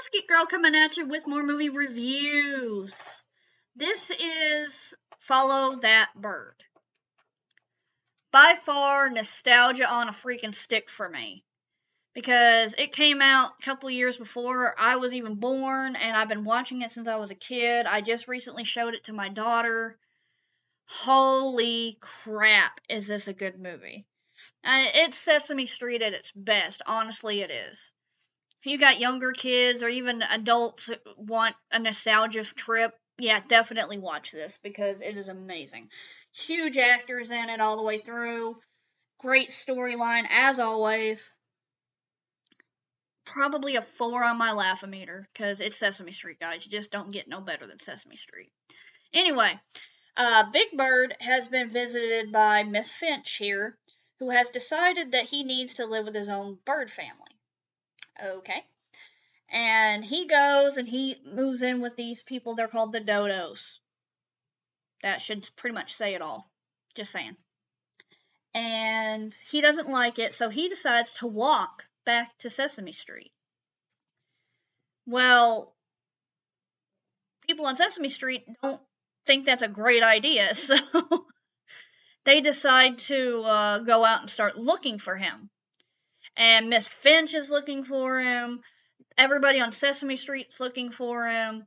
Whiskey Girl coming at you with more movie reviews. This is Follow That Bird. By far, nostalgia on a freaking stick for me. Because it came out a couple years before I was even born, and I've been watching it since I was a kid. I just recently showed it to my daughter. Holy crap, is this a good movie. It's Sesame Street at its best. Honestly, it is. If you got younger kids or even adults who want a nostalgia trip, yeah, definitely watch this because it is amazing. Huge actors in it all the way through. Great storyline as always. Probably a 4 on my laugh-o-meter because it's Sesame Street, guys. You just don't get no better than Sesame Street. Anyway, Big Bird has been visited by Miss Finch here, who has decided that he needs to live with his own bird family. Okay. And he goes and he moves in with these people. They're called the Dodos. That should pretty much say it all. Just saying. And he doesn't like it, so he decides to walk back to Sesame Street. Well, people on Sesame Street don't think that's a great idea, so they decide to go out and start looking for him. And Miss Finch is looking for him. Everybody on Sesame Street's looking for him.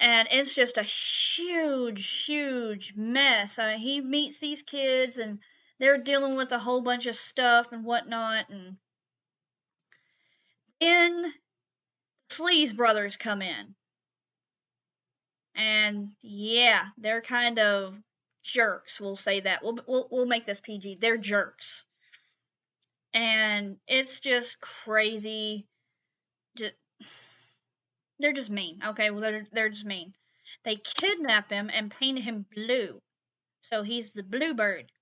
And it's just a huge, huge mess. He meets these kids, and they're dealing with a whole bunch of stuff and whatnot. And then the Sleaze brothers come in. And yeah, they're kind of jerks. We'll say that. We'll make this PG. They're jerks. And it's just crazy. They're just mean. Okay, well they're just mean. They kidnap him and paint him blue. So he's the bluebird.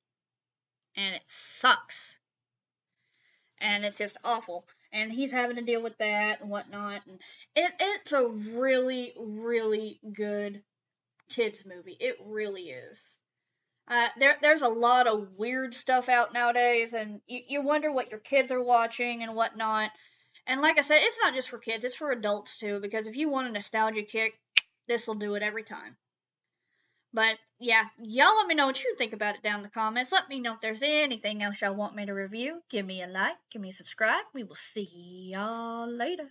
And it sucks. And it's just awful. And he's having to deal with that and whatnot. And it's a really, really good kids movie. It really is. There's a lot of weird stuff out nowadays, and you wonder what your kids are watching and whatnot. And like I said, it's not just for kids, it's for adults too, because if you want a nostalgia kick, this will do it every time. But yeah, y'all let me know what you think about it down in the comments. Let me know if there's anything else y'all want me to review. Give me a like, give me a subscribe. We will see y'all later.